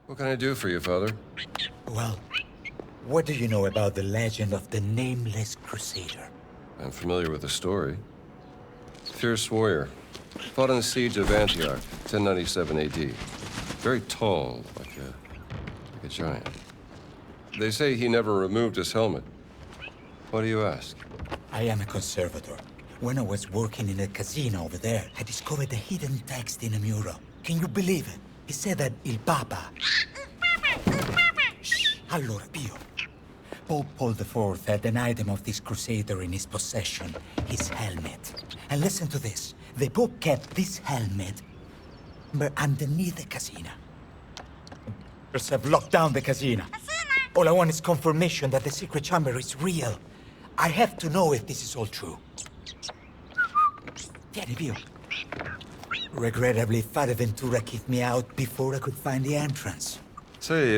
What can I do for you, Father? Well, what do you know about the legend of the Nameless Crusader? I'm familiar with the story. Fierce warrior. Fought in the siege of Antioch, 1097 AD. Very tall, like a giant. They say he never removed his helmet. Why do you ask? I am a conservator. When I was working in a casino over there, I discovered a hidden text in a mural. Can you believe it? It said that Il Papa... Shh. Allora, Pio. Pope Paul IV had an item of this crusader in his possession, his helmet. And listen to this. The Pope kept this helmet, but underneath the casino. Just have locked down the casino. All I want is confirmation that the secret chamber is real. I have to know if this is all true. Tieni, Pio. Regrettably, Father Ventura kicked me out before I could find the entrance. Say,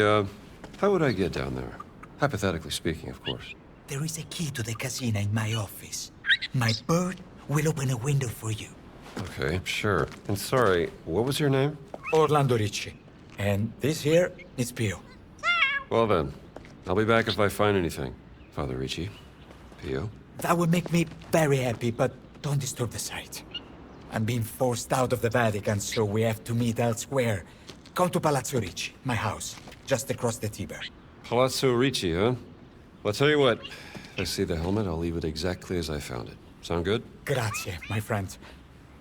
how would I get down there? Hypothetically speaking, of course. There is a key to the casino in my office. My bird will open a window for you. Okay, sure. And sorry, what was your name? Orlando Ricci. And this here is Pio. Well then, I'll be back if I find anything. Father Ricci. Pio. That would make me very happy, but don't disturb the site. I'm being forced out of the Vatican, so we have to meet elsewhere. Come to Palazzo Ricci, my house, just across the Tiber. Palazzo Ricci, huh? Well, I'll tell you what. If I see the helmet, I'll leave it exactly as I found it. Sound good? Grazie, my friend.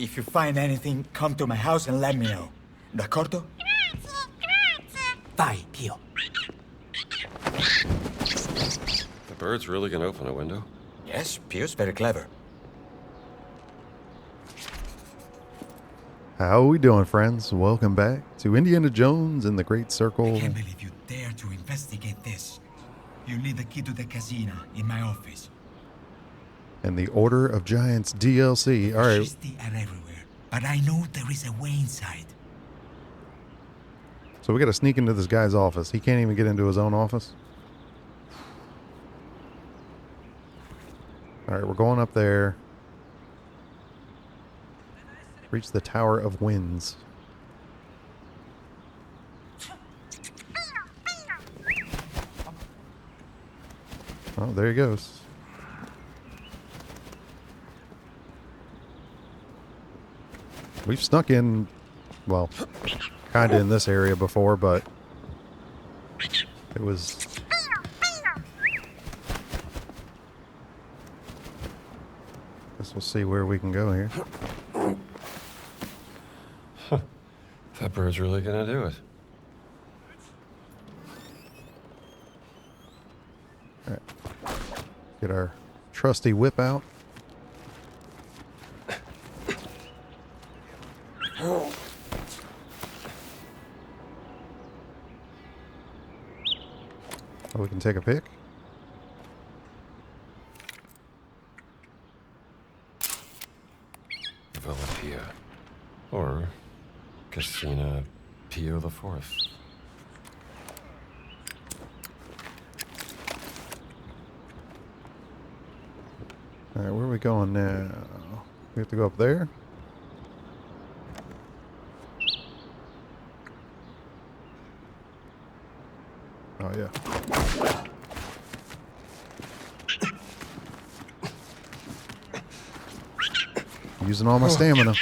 If you find anything, come to my house and let me know. D'accordo? Vai, Pio. The bird's really gonna open a window? Yes, Pio's very clever. How are we doing, friends? Welcome back to Indiana Jones and the Great Circle. I can't believe you dare to investigate this. You need the key to the casino in my office. And the Order of Giants DLC. All right. Fascisti are everywhere, but I know there is a way inside. So we got to sneak into this guy's office. He can't even get into his own office. All right, we're going up there. Reach the Tower of Winds. Oh, there he goes. We've snuck in, well, kind of in this area before, but it was... Guess we'll see where we can go here. That bird's really gonna do it. All right. Get our trusty whip out. Oh, we can take a pic. Villa or Casina Pio IV. All right, where are we going now? We have to go up there. Oh, yeah. Using all my stamina.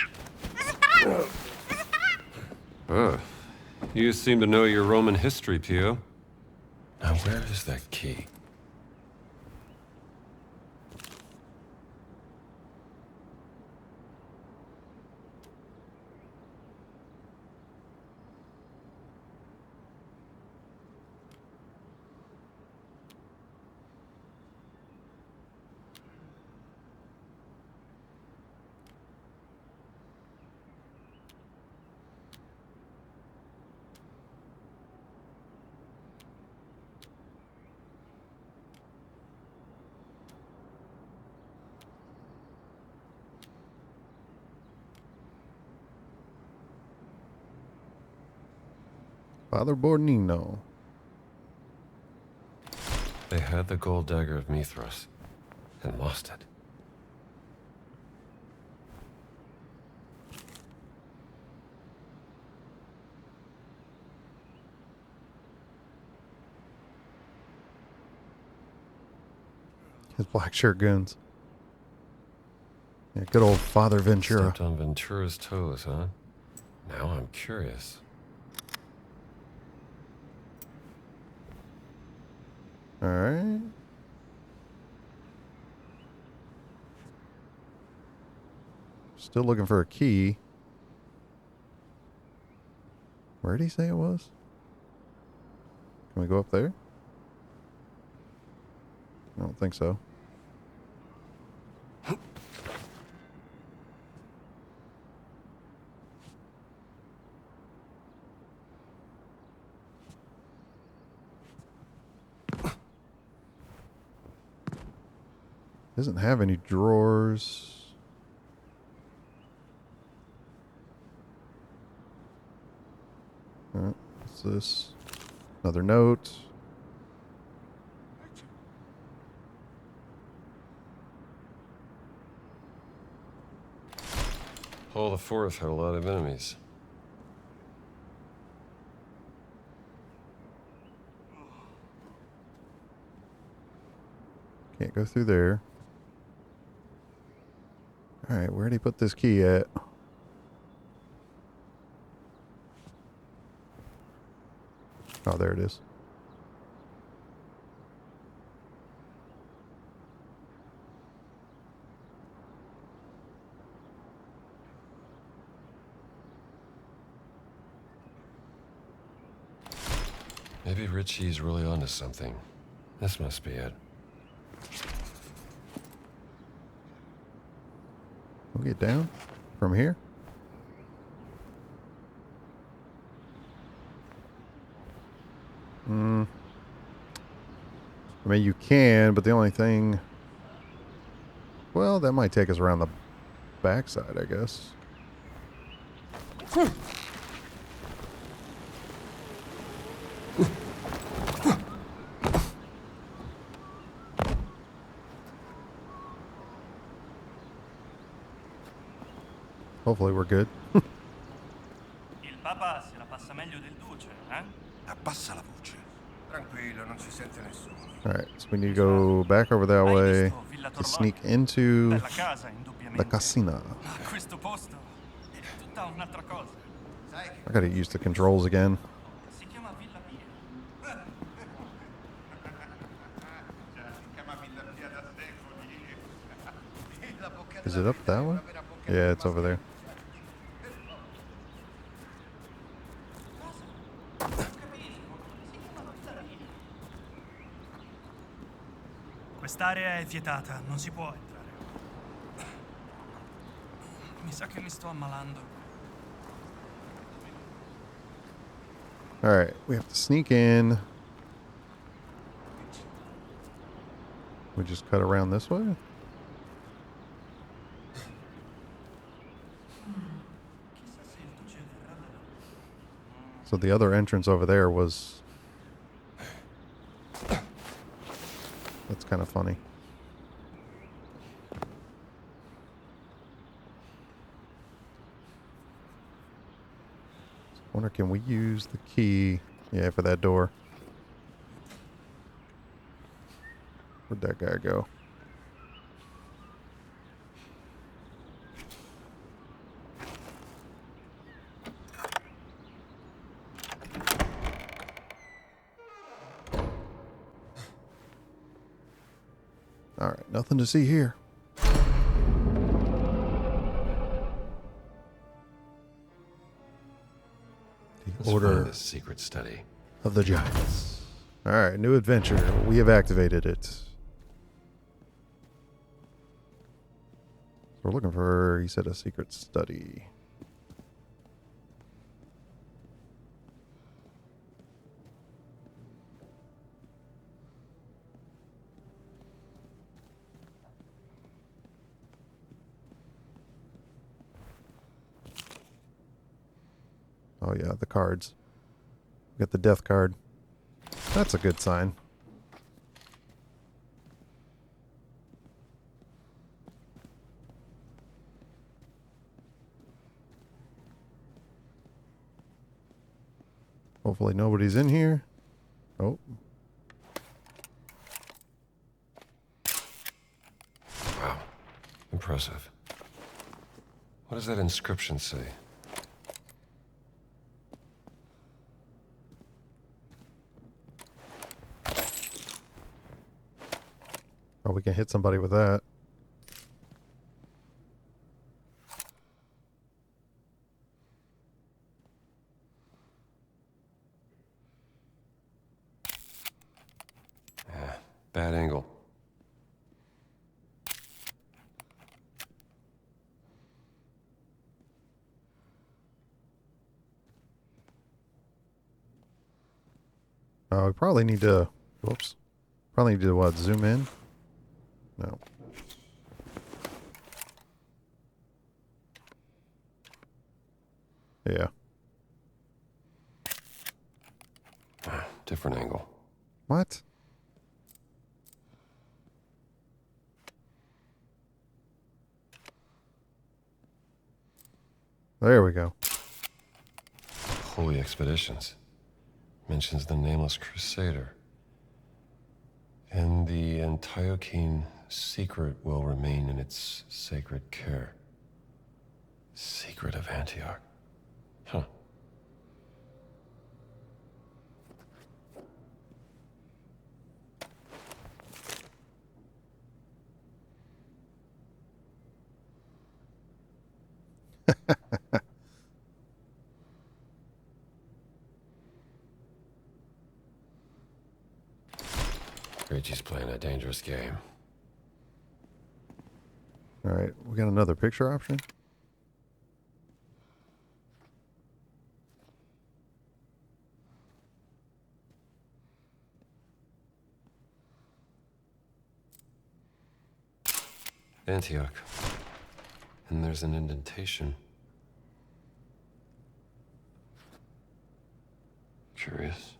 You seem to know your Roman history, Pio. Now, where is that key? Father Bornino. They had the gold dagger of Mithras and lost it. His black shirt goons. Yeah, good old Father Ventura. Stepped on Ventura's toes, huh? Now I'm curious. Alright. Still looking for a key. Where did he say it was? Can we go up there? I don't think so. Doesn't have any drawers. What's this? Another note. Paul the Fourth had a lot of enemies. Can't go through there. Alright, where'd he put this key at? Oh, there it is. Maybe Richie's really onto something. This must be it. We'll get down from here. I mean, you can, but the only thing... Well, that might take us around the backside, I guess. Hopefully we're good. Il Papa se la passa meglio del Duce, eh? Abbassa la voce. Tranquillo, non ci sente nessuno. Alright, so we need to go back over that way to sneak into Bella casa, indubbiamente. the casino. Ma questo posto è tutta un'altra cosa. Sai che I gotta use the controls again. Si chiama Villa Pia. si chiama Villa Pia da secoli. La bocca Is della it up that way? vera bocca Yeah, it's over there. Quest'area è vietata, non si può entrare. Mi sa che mi sto ammalando. Alright, we have to sneak in. We just cut around this way? So the other entrance over there was... That's kind of funny. Wonder, can we use the key? Yeah, for that door. Where'd that guy go? Alright, nothing to see here. Let's Order find this secret study. of the Giants. Alright, new adventure. We have activated it. We're looking for, he said, a secret study. Oh yeah, the cards. We got the death card. That's a good sign. Hopefully nobody's in here. Oh. Impressive. What does that inscription say? Oh, we can hit somebody with that. Bad angle. We probably need to... Whoops. Probably need to, what, zoom in? No. Yeah. Different angle. What? There we go. Holy Expeditions. Mentions the nameless crusader. And the Antiochene secret will remain in its sacred care. Secret of Antioch. Huh. Richie's playing a dangerous game. Alright, we got another picture option? Antioch. And there's an indentation. Curious.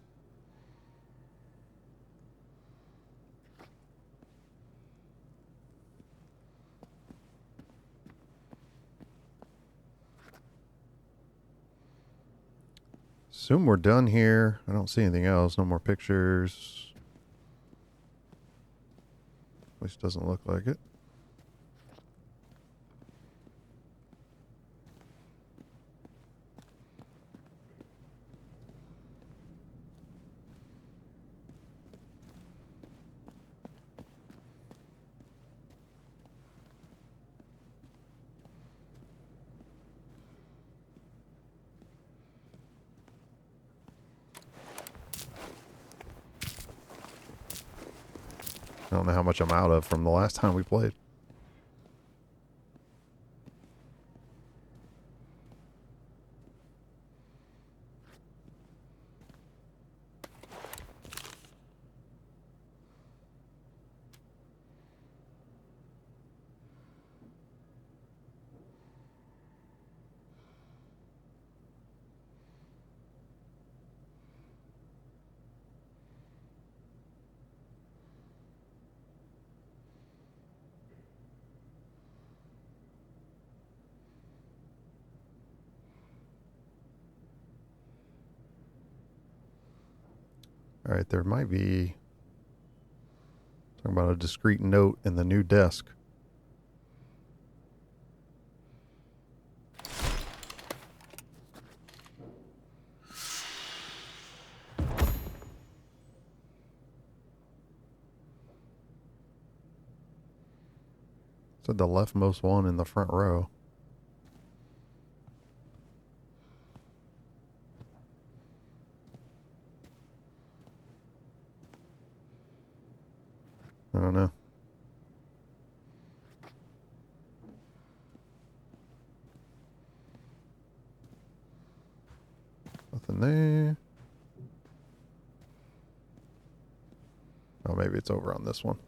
Assume we're done here. I don't see anything else. No more pictures. At least doesn't look like it. I don't know how much I'm out of from the last time we played. All right, there might be talking about a discrete note in the new desk. Said the leftmost one in the front row. I don't know. Nothing there. Oh, maybe it's over on this one.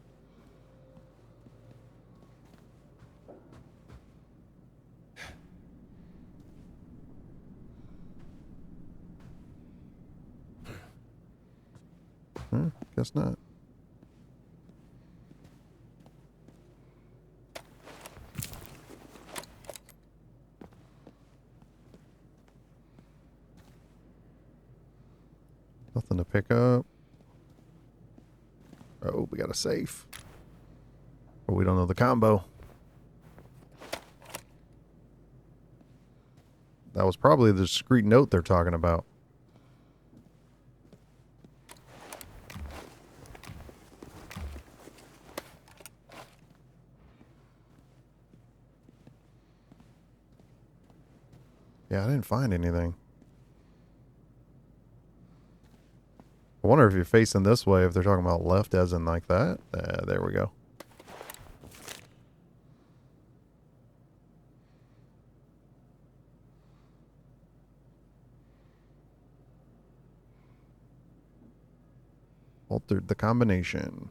Guess not. Nothing to pick up. Oh, we got a safe. But we don't know the combo. That was probably the discrete note they're talking about. Yeah, I didn't find anything. I wonder if you're facing this way, if they're talking about left as in like that. There we go. Altered the combination.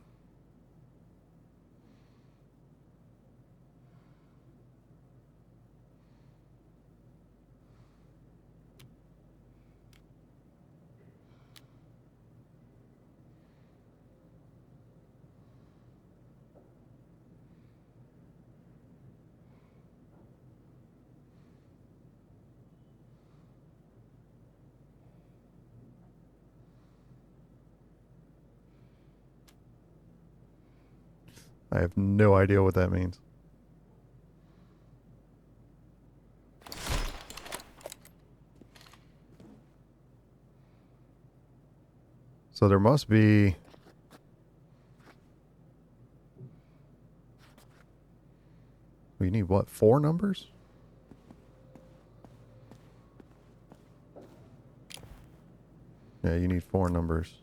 I have no idea what that means. So there must be... We need what? 4 numbers? Yeah, you need 4 numbers.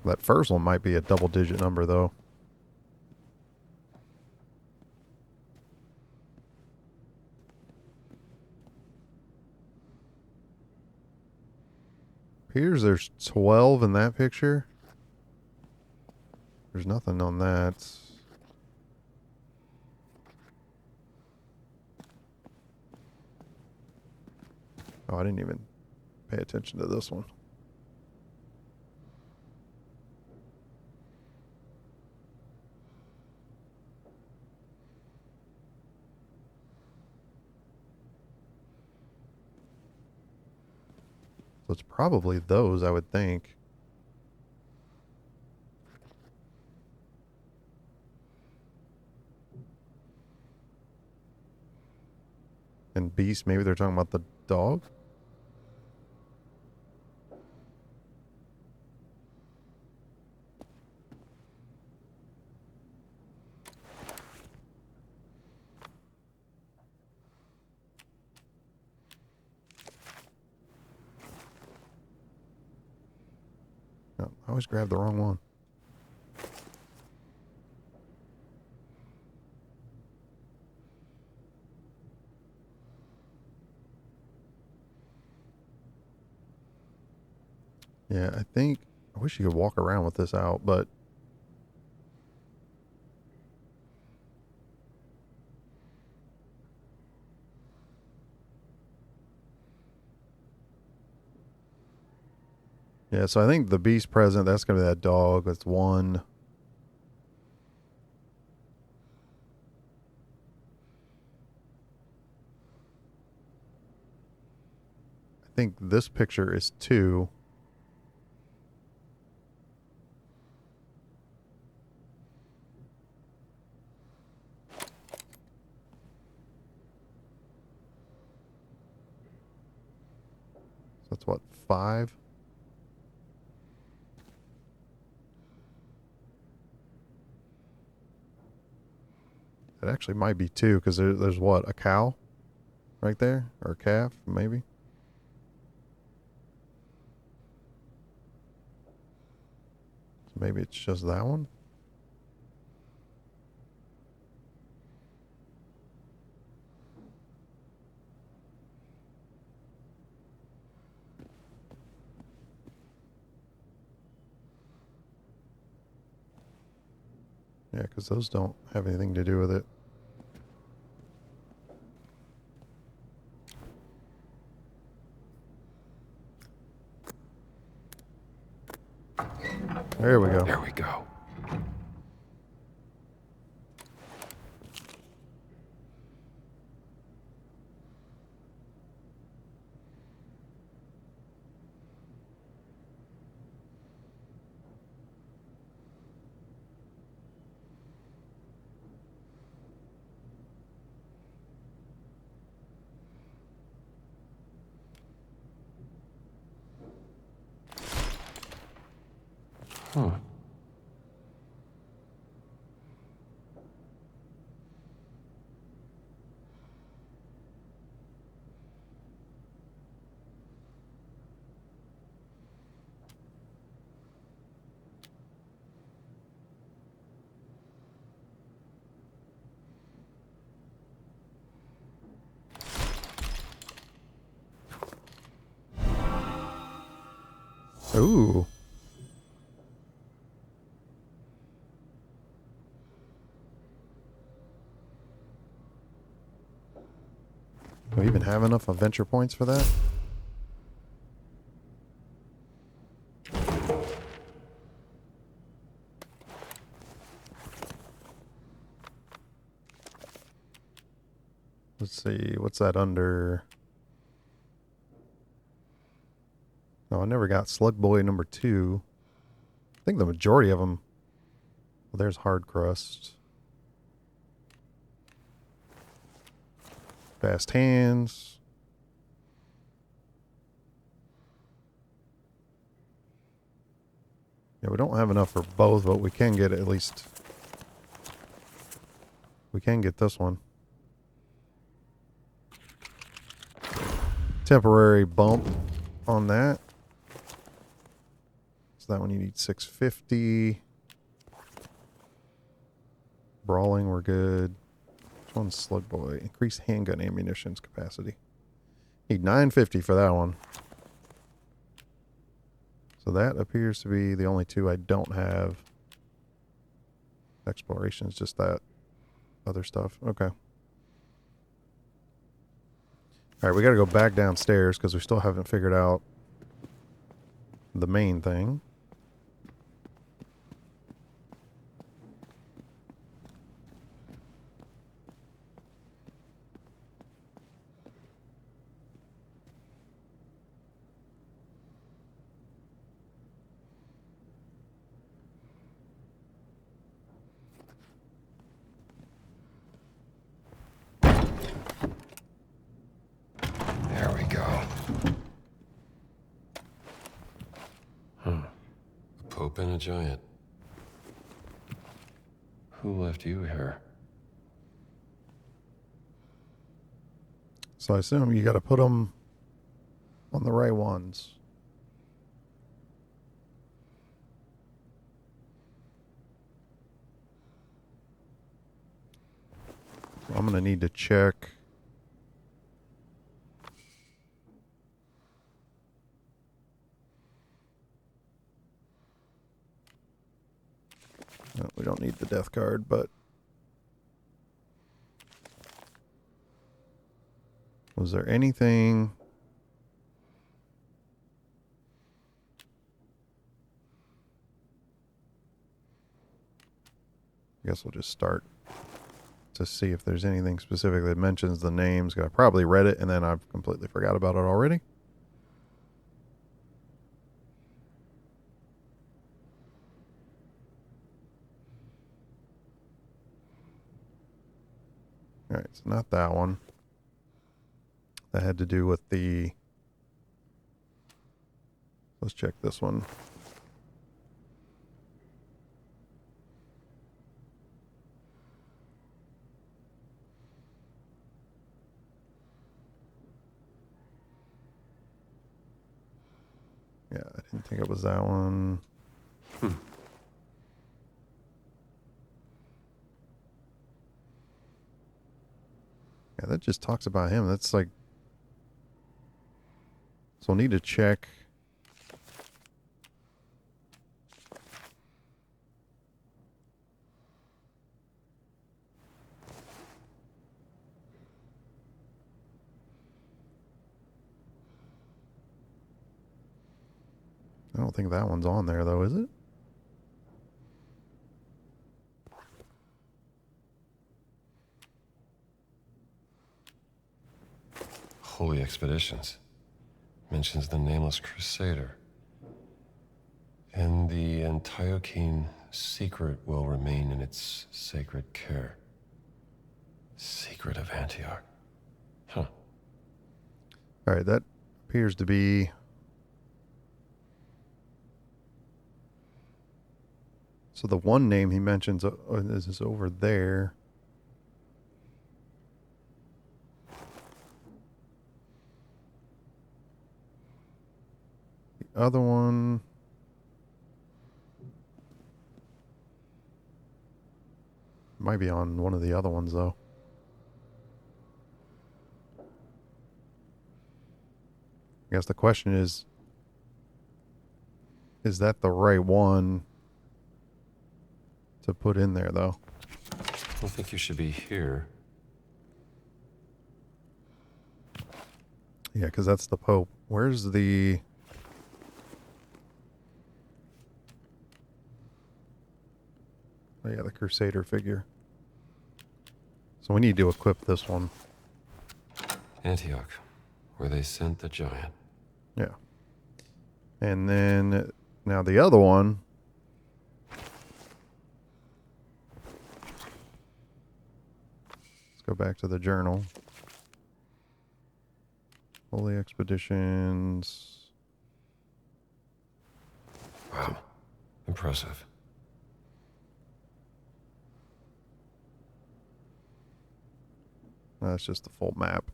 That first one might be a double-digit number, though. Appears there's 12 in that picture. There's nothing on that. Oh, I didn't even pay attention to this one. So it's probably those, I would think. And beast, maybe they're talking about the dog? No, I always grab the wrong one. Yeah, I think... I wish you could walk around with this out, but... Yeah, so I think the beast present, that's going to be that dog. That's 1. I think this picture is 2. So that's what, 5? It actually might be 2 because there's what, a cow right there? Or a calf, maybe? So maybe it's just that one? Yeah, because those don't have anything to do with it. There we go. There we go. Ooh. Do we even have enough adventure points for that? Let's see, what's that under? No, I never got Slug Boy number 2. I think the majority of them. Well, there's Hard Crust. Fast Hands. Yeah, we don't have enough for both, but we can get at least. We can get this one. Temporary bump on that. So that one you need 650. Brawling, we're good. Which one's Slug Boy? Increase handgun ammunitions capacity. Need 950 for that one. So that appears to be the only two I don't have. Exploration is just that other stuff. Okay. Alright, we gotta go back downstairs because we still haven't figured out the main thing. There we go. A Pope and a giant. Who left you here? So I assume you gotta put them on the right ones. I'm gonna need to check. No, we don't need the death card, but was there anything? I guess we'll just start to see if there's anything specific that mentions the names. I probably read it and then I've completely forgot about it already. All right, so not that one. That had to do with the... Let's check this one. Yeah, I didn't think it was that one. Yeah, that just talks about him. That's like... So we'll need to check... I don't think that one's on there, though, is it? Holy Expeditions. Mentions the nameless crusader. And the Antiochene secret will remain in its sacred care. Secret of Antioch. Huh. Alright, that appears to be... So the one name he mentions is over there. The other one might be on one of the other ones, though. I guess the question is that the right one to put in there, though? I don't think you should be here. Yeah, because that's the Pope. Where's the... Oh, yeah, the Crusader figure. So we need to equip this one. Antioch, where they sent the giant. Yeah. And then, now the other one... Let's go back to the journal. Holy Expeditions. Wow. Impressive. That's just the full map.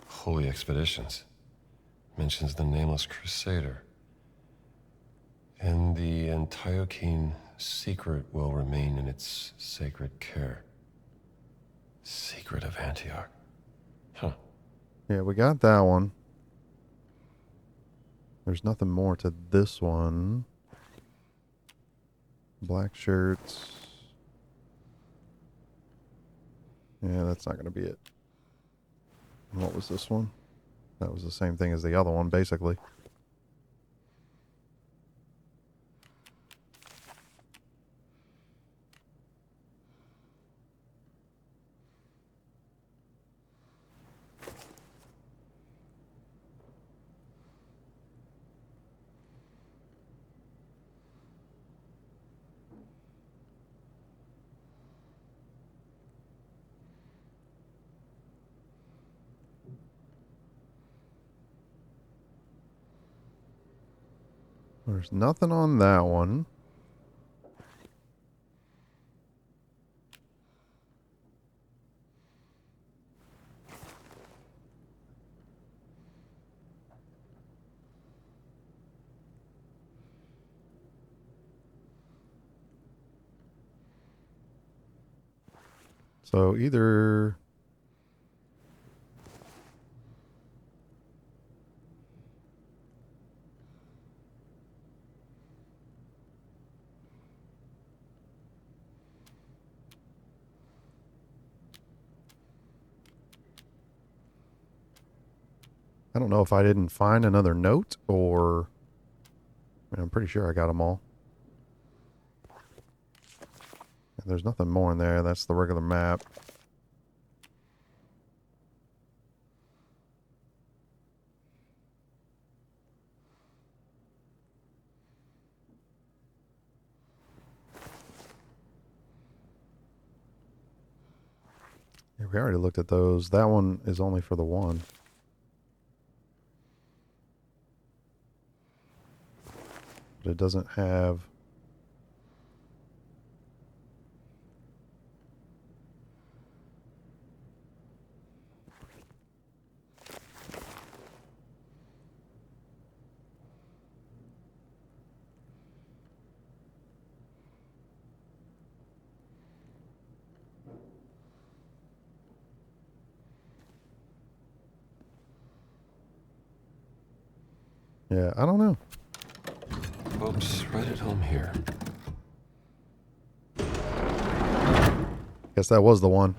Holy Expeditions. Mentions the nameless Crusader. And the Antiochene secret will remain in its sacred care. Secret of Antioch. Huh. Yeah, we got that one. There's nothing more to this one. Black shirts. Yeah, that's not going to be it. And what was this one? That was the same thing as the other one, basically. There's nothing on that one. So either... I don't know if I didn't find another note or... I mean, I'm pretty sure I got them all. There's nothing more in there. That's the regular map. Yeah, we already looked at those. That one is only for the one. But it doesn't have... Yeah, I don't know. Folks, right at home here. Guess that was the one.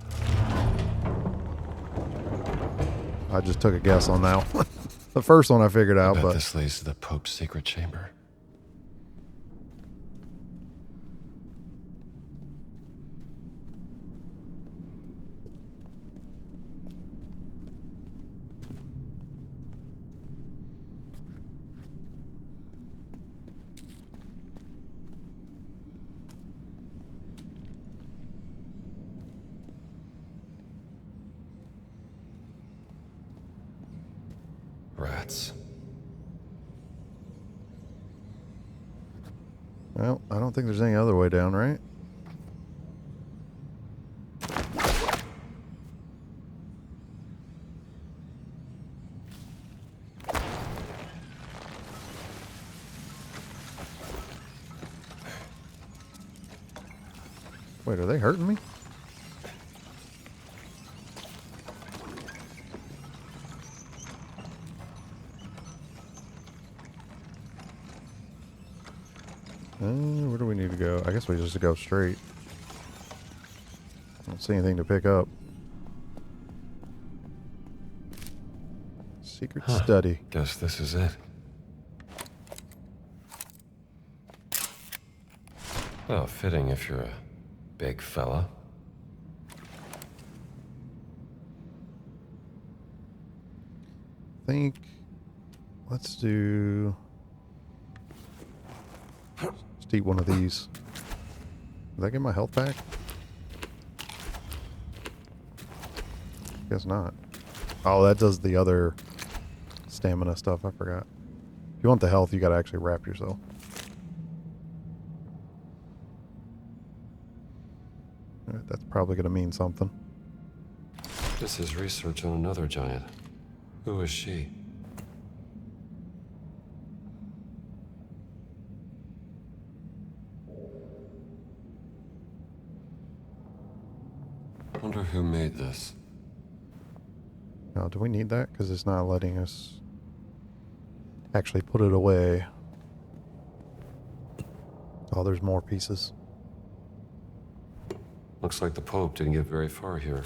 I just took a guess on that one. The first one I figured out, I bet but... this leads to the Pope's secret chamber. Rats. Well, I don't think there's any other way down, right? Wait, are they hurting me? Where do we need to go? I guess we just go straight. I don't see anything to pick up. Secret study. Guess this is it. Well, fitting if you're a big fella. Think. Let's do. Just eat one of these. Did that get my health back? Guess not. Oh, that does the other stamina stuff. I forgot. If you want the health, you gotta actually wrap yourself. Alright, that's probably gonna mean something. This is research on another giant. Who is she? Wonder who made this. Now, do we need that? Because it's not letting us actually put it away. Oh, there's more pieces. Looks like the Pope didn't get very far here.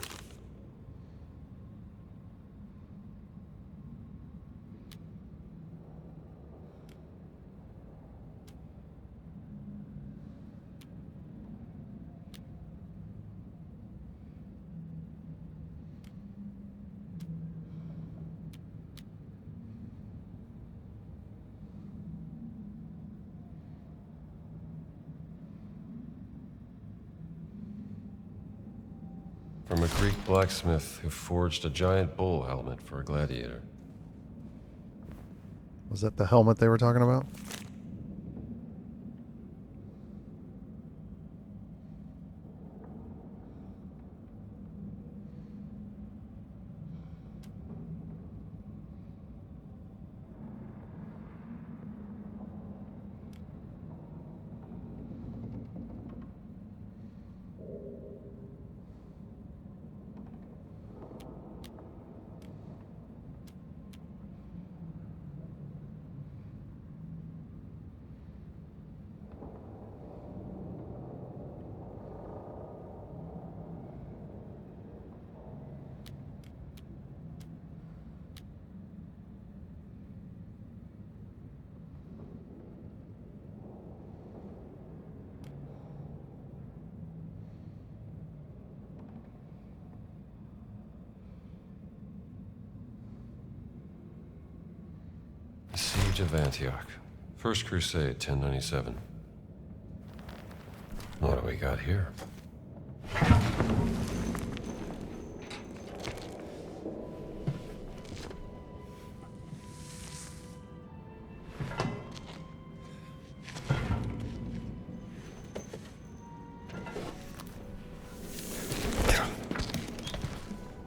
From a Greek blacksmith who forged a giant bull helmet for a gladiator. Was that the helmet they were talking about? Siege of Antioch. First Crusade, 1097. What do we got here?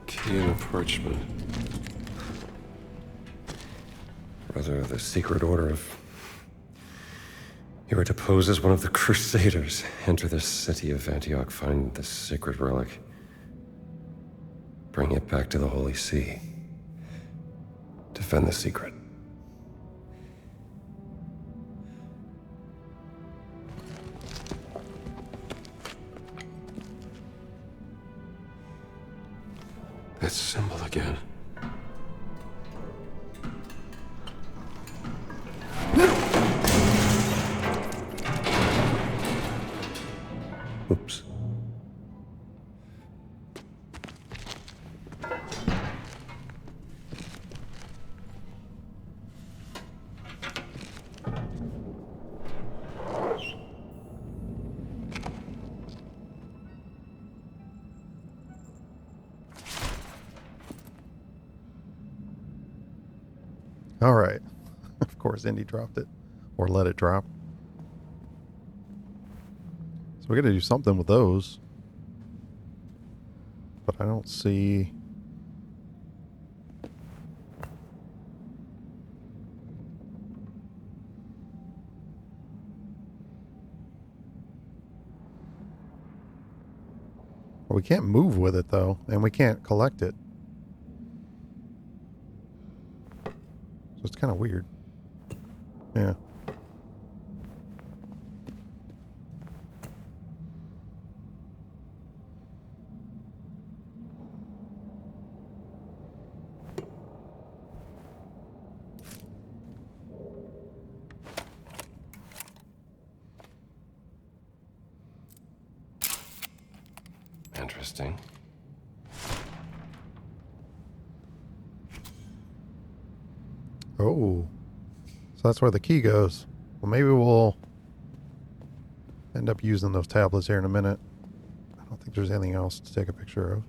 Key and parchment. Brother of the Secret Order of... You are deposed as one of the Crusaders. Enter the city of Antioch, find the sacred relic. Bring it back to the Holy See. Defend the secret. That symbol again. Oops. All right. Of course, Indy dropped it. Or let it drop. So we got to do something with those. But I don't see... Well, we can't move with it, though. And we can't collect it. So it's kind of weird. Yeah. Interesting. Oh. So that's where the key goes. Well, maybe we'll end up using those tablets here in a minute. I don't think there's anything else to take a picture of.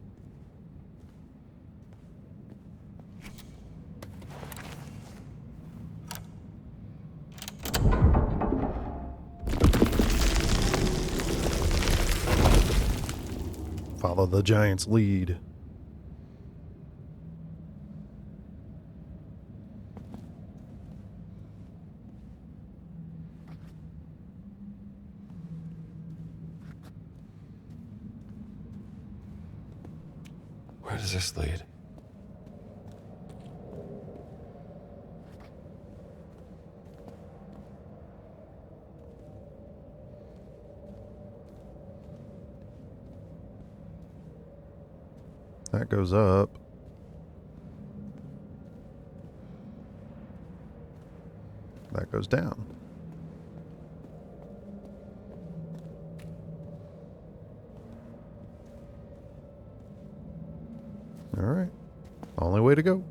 Follow the giant's lead. Where does this lead? That goes up. That goes down. All right. Only way to go.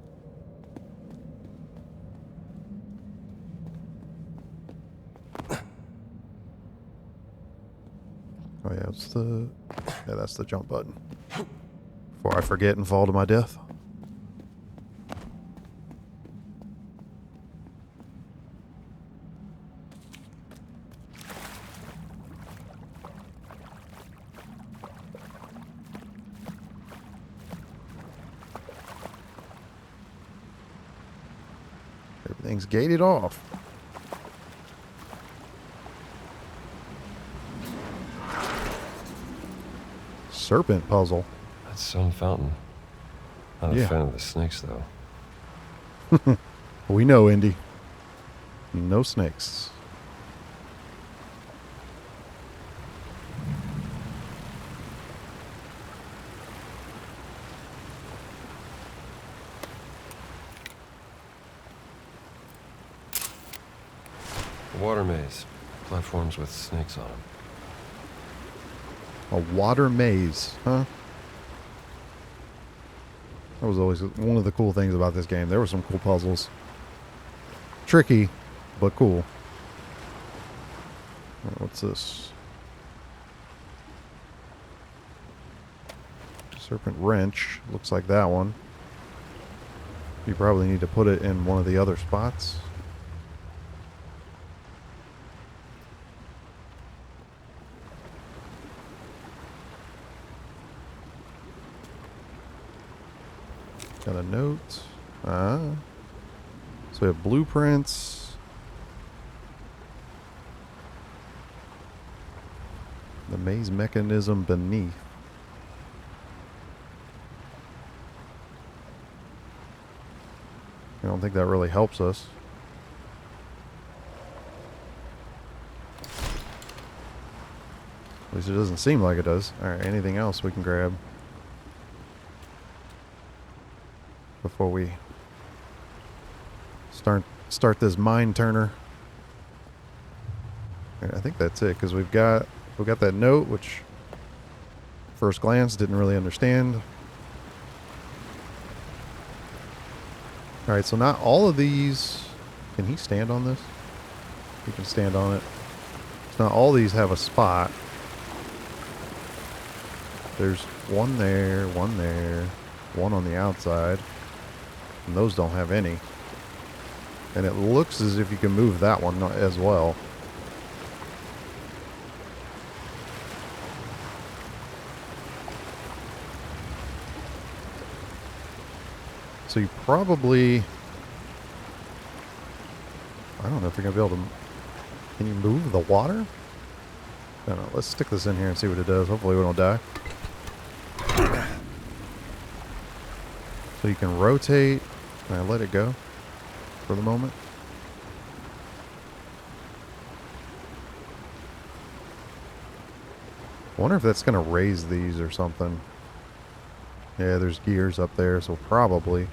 Oh yeah, that's the jump button. Before I forget and fall to my death. Everything's gated off. Serpent puzzle. That's some fountain. Not a fan of the snakes, though. We know, Indy. No snakes. A water maze. Platforms with snakes on them. A water maze, huh? That was always one of the cool things about this game. There were some cool puzzles. Tricky, but cool. What's this? Serpent wrench. Looks like that one. You probably need to put it in one of the other spots. Got a note. So we have blueprints. The maze mechanism beneath. I don't think that really helps us. At least it doesn't seem like it does. Alright, anything else we can grab before we start this mine turner? I think that's it, because we've got that note, which first glance didn't really understand. Alright, so not all of these... Can he stand on this? He can stand on it. So not all these have a spot. There's one there, one on the outside. And those don't have any. And it looks as if you can move that one as well. So you probably... I don't know if you're going to be able to... Can you move the water? I don't know. Let's stick this in here and see what it does. Hopefully we don't die. So you can rotate. Can I let it go for the moment? I wonder if that's going to raise these or something. Yeah, there's gears up there, so probably.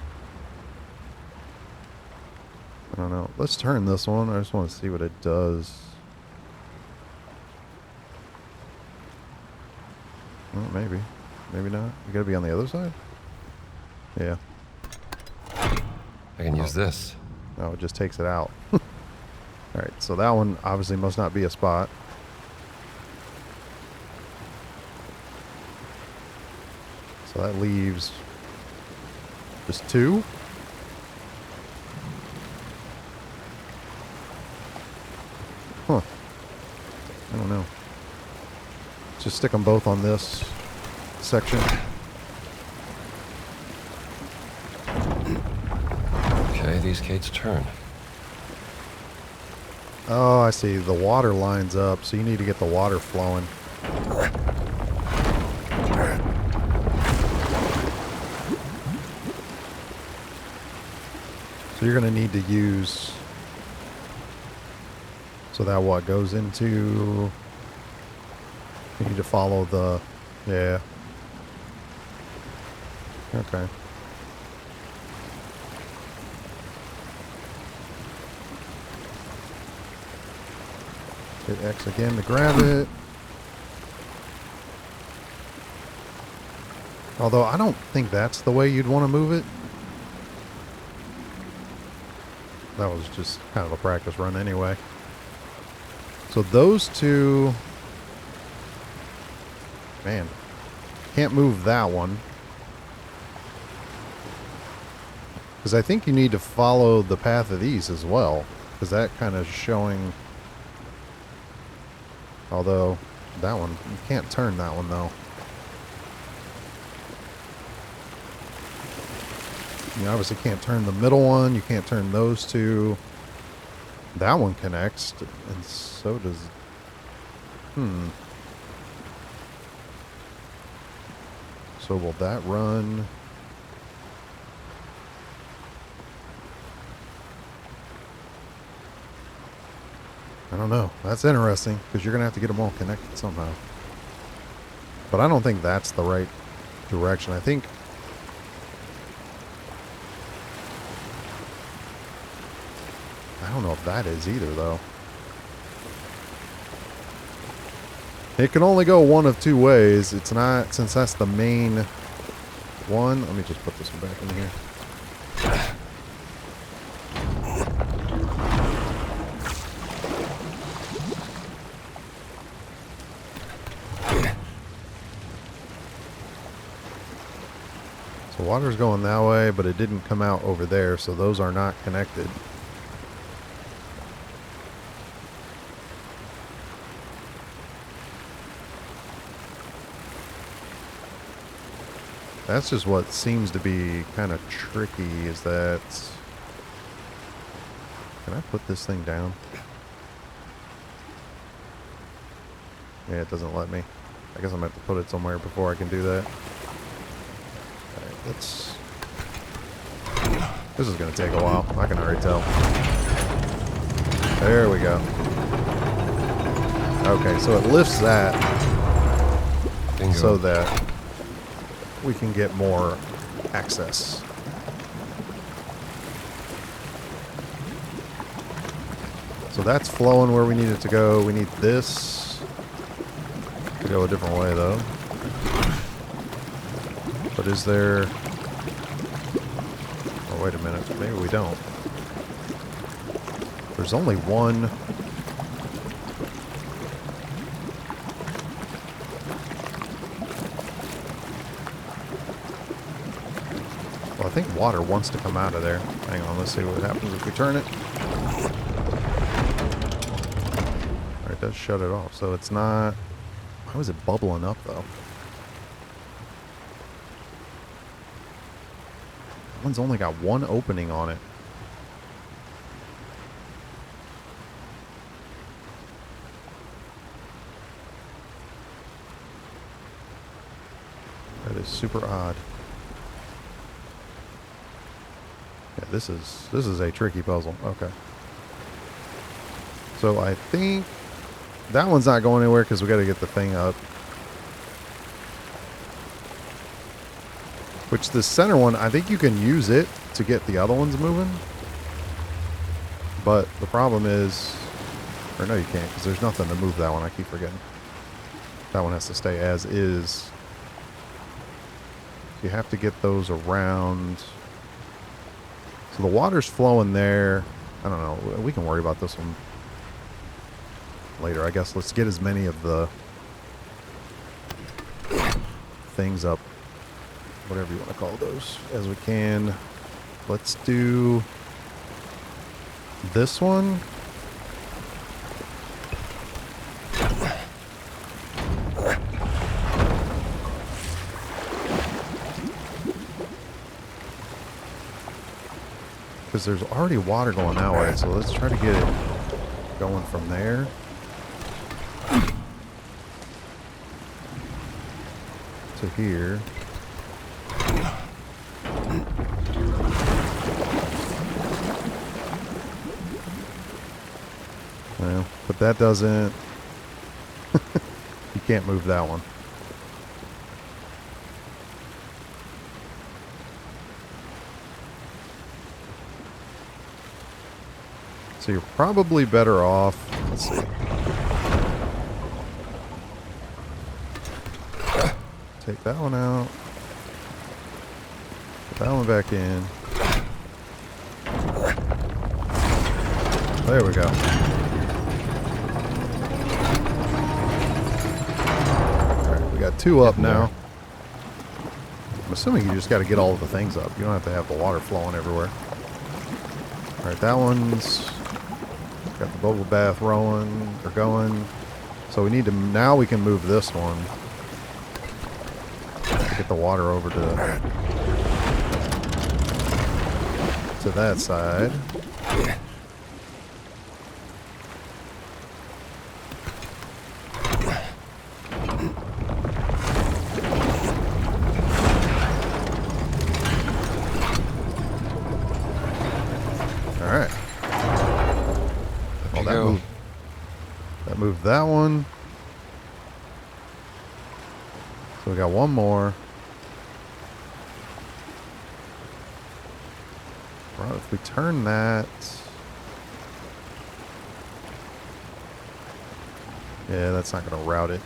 I don't know. Let's turn this one. I just want to see what it does. Well, maybe. Maybe not. You gotta be on the other side? Yeah. I can use this. No, it just takes it out. Alright, so that one obviously must not be a spot. So that leaves just two. Huh. I don't know. Just stick them both on this section. Okay, these gates turn. Oh, I see. The water lines up, so you need to get the water flowing. So you're going to need to use... So that what goes into... You need to follow the... Yeah. Okay. Hit X again to grab it. Although I don't think that's the way you'd want to move it. That was just kind of a practice run anyway. So those two... Man, can't move that one. Because I think you need to follow the path of these as well. Because that kind of showing... Although, that one, you can't turn that one though. You obviously can't turn the middle one. You can't turn those two. That one connects, and so does... So will that run? I don't know. That's interesting, because you're going to have to get them all connected somehow. But I don't think that's the right direction. I think... I don't know if that is either, though. It can only go one of two ways. It's not, since that's the main one. Let me just put this one back in here. So water's going that way, but it didn't come out over there, so those are not connected. That's just what seems to be kind of tricky, is that... Can I put this thing down? Yeah, it doesn't let me. I guess I'm going to have to put it somewhere before I can do that. Alright, let's... This is going to take a while. I can already tell. There we go. Okay, so it lifts that. Bingo. So that we can get more access. So that's flowing where we need it to go. We need this to go a different way, though. But is there... Oh, wait a minute. Maybe we don't. There's only one... Well, I think water wants to come out of there. Hang on, let's see what happens if we turn it. Alright, it does shut it off, so it's not... Why was it bubbling up, though? One's only got one opening on it. That is super odd. Yeah, this is a tricky puzzle. Okay. So I think that one's not going anywhere because we got to get the thing up. Which the center one, I think you can use it to get the other ones moving. But the problem is, or no, you can't because there's nothing to move that one. I keep forgetting. That one has to stay as is. You have to get those around. So the water's flowing there. I don't know. We can worry about this one later. I guess let's get as many of the things up, whatever you want to call those, as we can. Let's do this one. Because there's already water going that way, so let's try to get it going from there. To here. Well, but that doesn't... You can't move that one. So you're probably better off... Let's see. Take that one out. Put that one back in. There we go. Alright, we got two up now. I'm assuming you just got to get all of the things up. You don't have to have the water flowing everywhere. Alright, that one's got the bubble bath rolling or going. So we need to... Now we can move this one. Get the water over to that side. All right. Oh, that moved that one. So we got one more. Right, if we turn that... Yeah, that's not going to route it.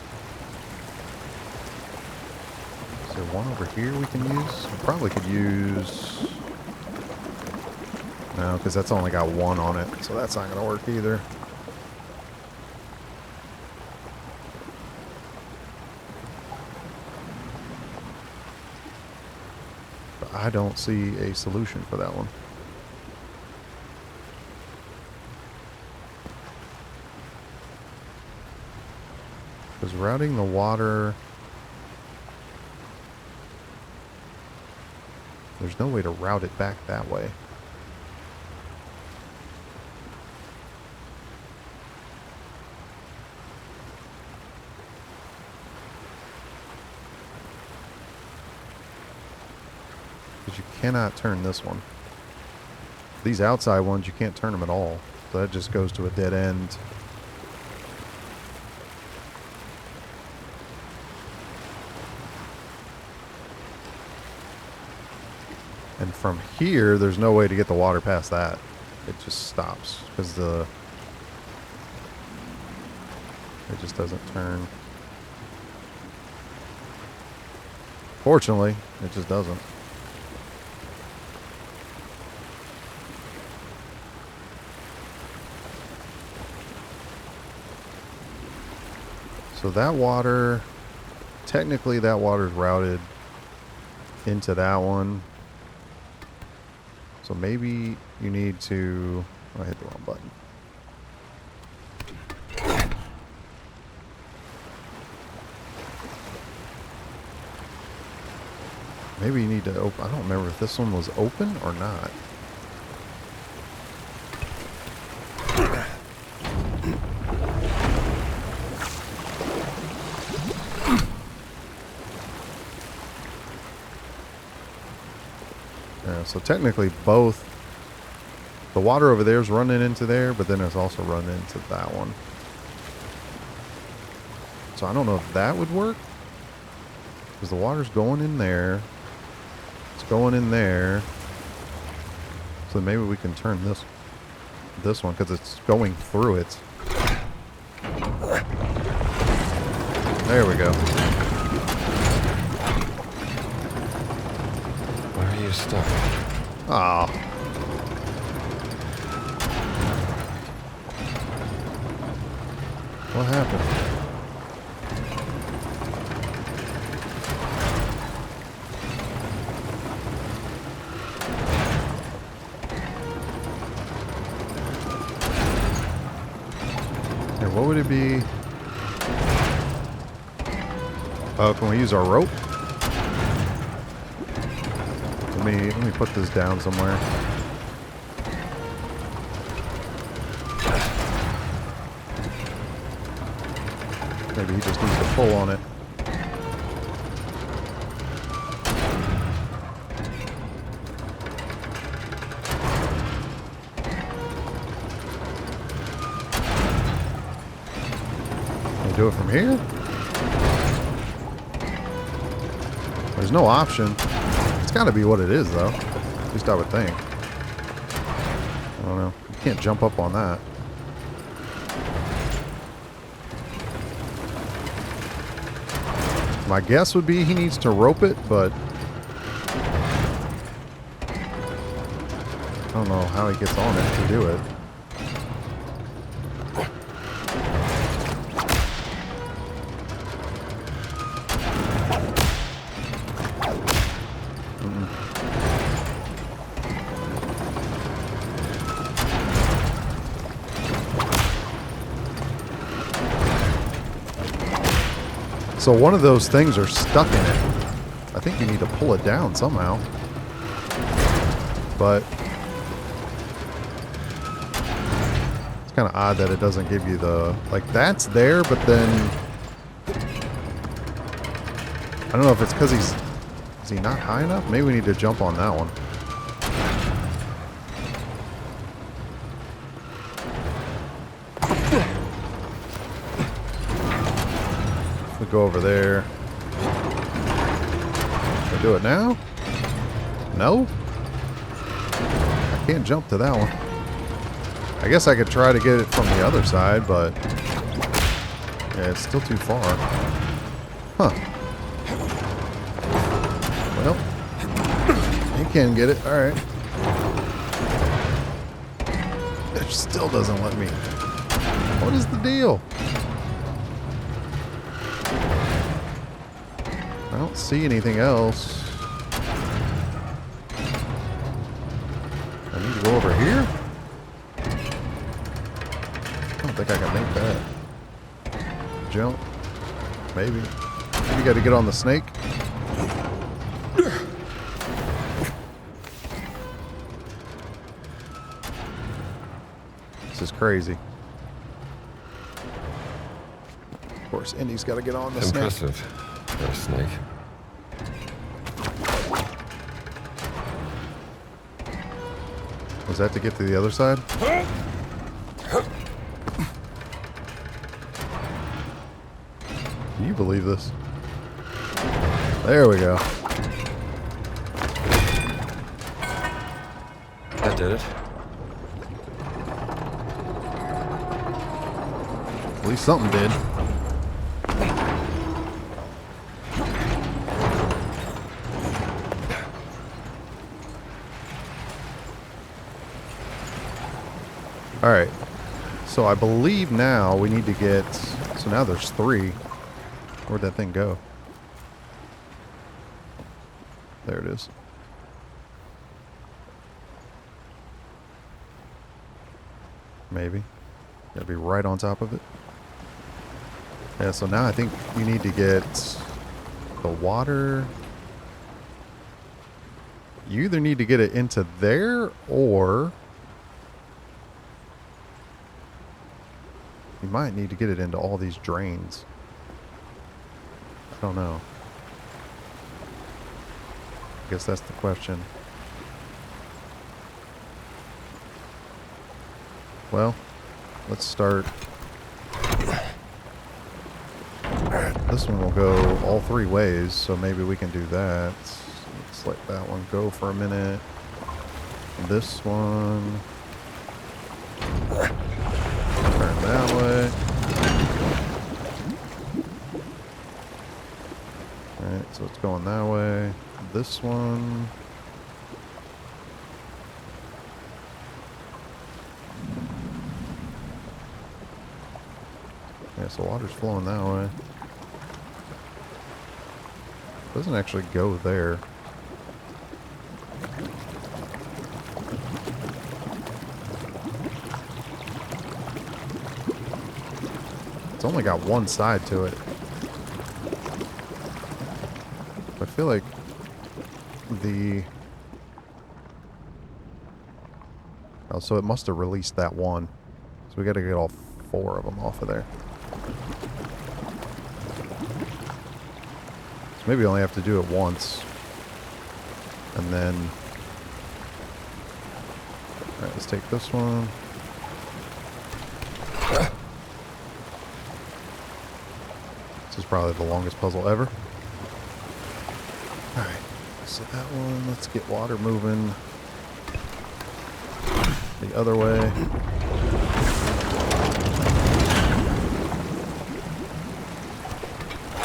Is there one over here we can use? We probably could use... No, because that's only got one on it, so that's not going to work either. But I don't see a solution for that one. Because routing the water... There's no way to route it back that way. Because you cannot turn this one. These outside ones, you can't turn them at all. So that just goes to a dead end. And from here, there's no way to get the water past that. It just stops because it just doesn't turn. Fortunately, it just doesn't. So that water, technically that water is routed into that one. So maybe you need to... Oh, I hit the wrong button. Maybe you need to open... I don't remember if this one was open or not. Yeah, so technically both... The water over there is running into there, but then it's also running into that one. So I don't know if that would work. Because the water's going in there. It's going in there. So maybe we can turn this one because it's going through it. There we go. Where are you stuck? Ah. What happened? Here, what would it be? Oh, can we use our rope? Let me put this down somewhere. Maybe he just needs to pull on it. Can we do it from here? There's no option. It's got to be what it is, though. At least I would think. I don't know. You can't jump up on that. My guess would be he needs to rope it, but I don't know how he gets on it to do it. So one of those things are stuck in it. I think you need to pull it down somehow. But it's kind of odd that it doesn't give you the... Like, that's there, but then... I don't know if it's because he's... Is he not high enough? Maybe we need to jump on that one. Go over there. Can I do it now? No? I can't jump to that one. I guess I could try to get it from the other side, but yeah, it's still too far. Huh. Well, you can get it. Alright. It still doesn't let me. What is the deal? I don't see anything else. I need to go over here? I don't think I can make that. Jump. Maybe. Maybe you got to get on the snake. This is crazy. Of course, Indy's got to get on the snake. Impressive. For a snake. Was that to get to the other side? Can you believe this? There we go. That did it. At least something did. Alright, so I believe now we need to get, so now there's 3. Where'd that thing go? There it is. Maybe. Gotta be right on top of it. Yeah, so now I think we need to get the water. You either need to get it into there, or you might need to get it into all these drains. I don't know. I guess that's the question. Well, let's start. This one will go all three ways, so maybe we can do that. Let's let that one go for a minute. This one. Turn that way. Alright, so it's going that way. This one. Yeah, so water's flowing that way. Doesn't actually go there. It's only got one side to it. I feel like the... Oh, so it must have released that one. So we gotta get all four of them off of there. So maybe I only have to do it once. And then... Alright, let's take this one. This is probably the longest puzzle ever. Alright, so that one, let's get water moving the other way.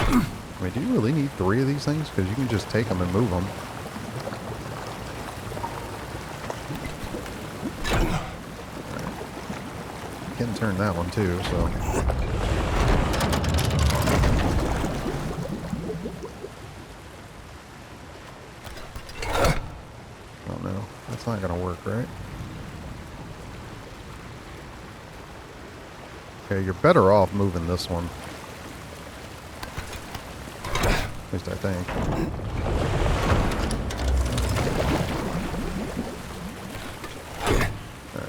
I mean, do you really need 3 of these things? Because you can just take them and move them. Right. You can turn that one too, so... Oh no, that's not going to work, right? Okay, you're better off moving this one. At least I think. Alright.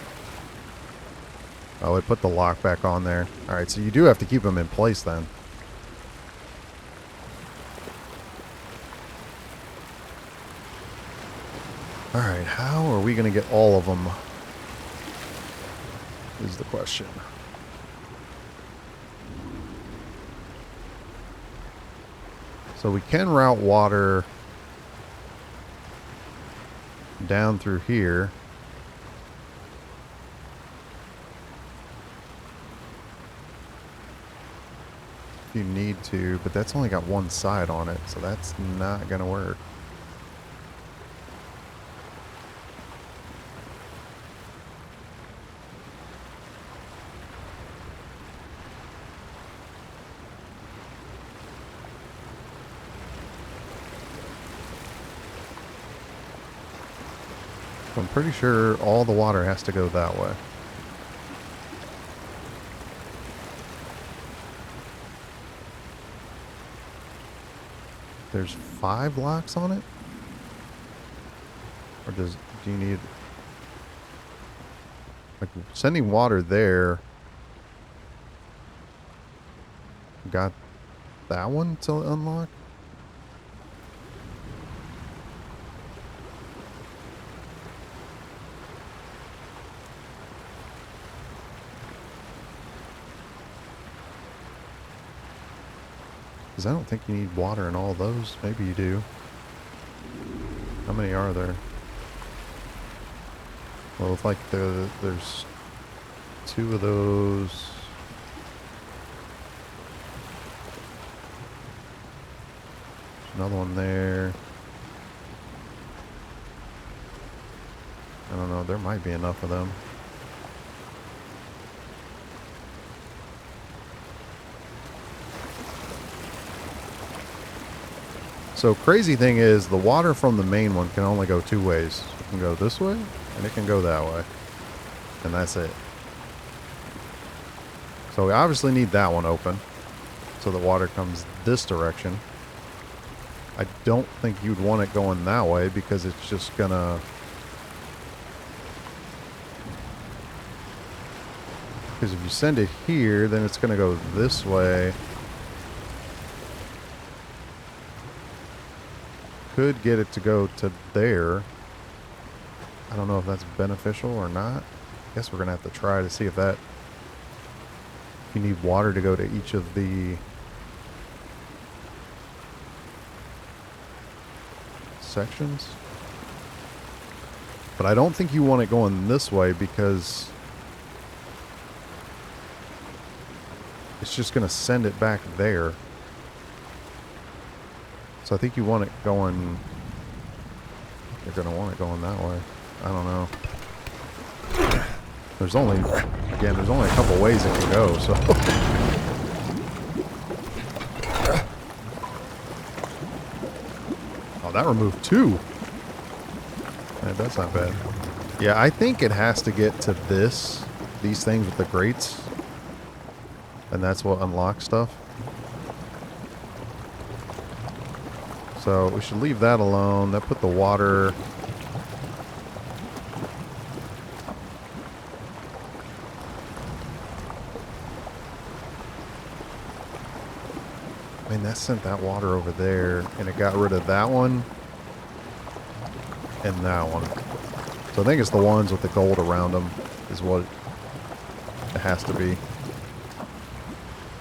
Oh, it put the lock back on there. Alright, so you do have to keep them in place then. Alright, how are we going to get all of them? Is the question. So we can route water down through here. If you need to, but that's only got one side on it, so that's not going to work. I'm pretty sure all the water has to go that way. There's 5 locks on it? Or do you need... Like, sending water there... Got that one to unlock? Because I don't think you need water in all those. Maybe you do. How many are there? Well, it's like there's 2 of those. There's another one there. I don't know. There might be enough of them. So crazy thing is the water from the main one can only go 2 ways. It can go this way and it can go that way. And that's it. So we obviously need that one open so the water comes this direction. I don't think you'd want it going that way because it's just gonna... Because if you send it here, then it's gonna go this way. Could get it to go to there. I don't know if that's beneficial or not. I guess we're gonna have to try to see if that... If you need water to go to each of the... sections. But I don't think you want it going this way because it's just going to send it back there. So I think you want it going... You're going to want it going that way. I don't know. There's only... Again, there's only a couple ways it can go, so... Oh, that removed 2. Yeah, that's not bad. Yeah, I think it has to get to these things with the grates. And that's what unlocks stuff. So we should leave that alone. That put the water... I mean, that sent that water over there, and it got rid of that one and that one. So I think it's the ones with the gold around them is what it has to be.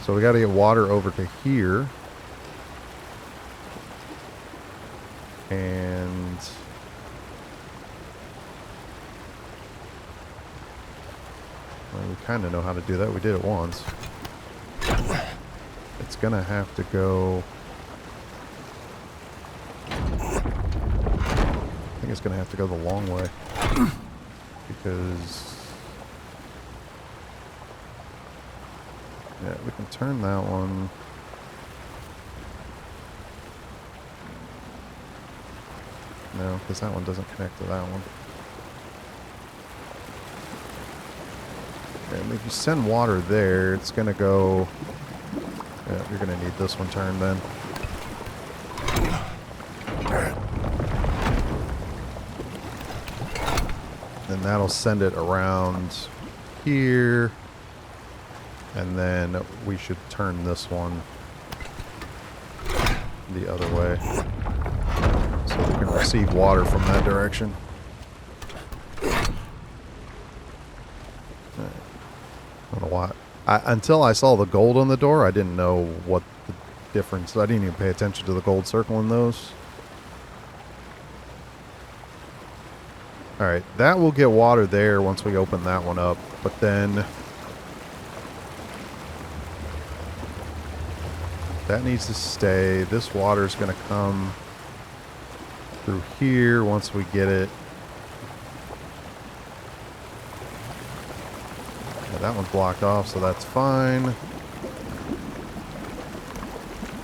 So we got to get water over to here. And well, we kind of know how to do that. We did it once. It's going to have to go... I think it's going to have to go the long way. Because... Yeah, we can turn that one. No, because that one doesn't connect to that one. And if you send water there, it's going to go... Yeah, you're going to need this one turned then. Then that'll send it around here. And then we should turn this one the other way. So we can receive water from that direction. I don't know why. Until I saw the gold on the door, I didn't know what the difference. I didn't even pay attention to the gold circle in those. Alright, that will get water there once we open that one up. But then... that needs to stay. This water is going to come through here once we get it. Yeah, that one's blocked off, so that's fine.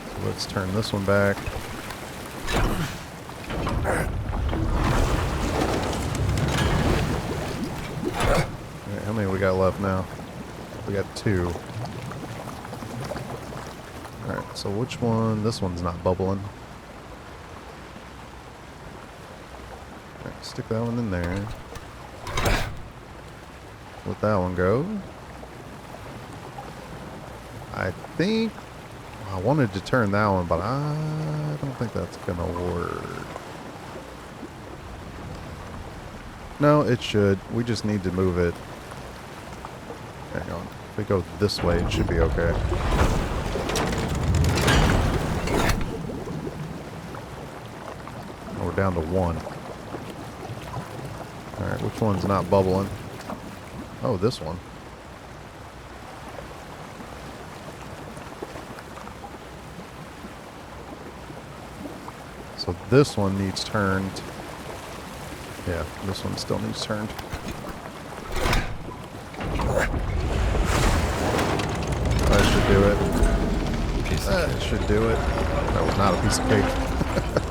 So let's turn this one back. Right, how many we got left now? We got 2. Alright, so which one? This one's not bubbling. Alright, stick that one in there. Let that one go. I think... I wanted to turn that one, but I don't think that's going to work. No, it should. We just need to move it. Hang on. If we go this way, it should be okay. We're down to 1. Alright, which one's not bubbling? Oh, this one. So this one needs turned. Yeah, this one still needs turned. That should do it. That should do it. That was not a piece of cake.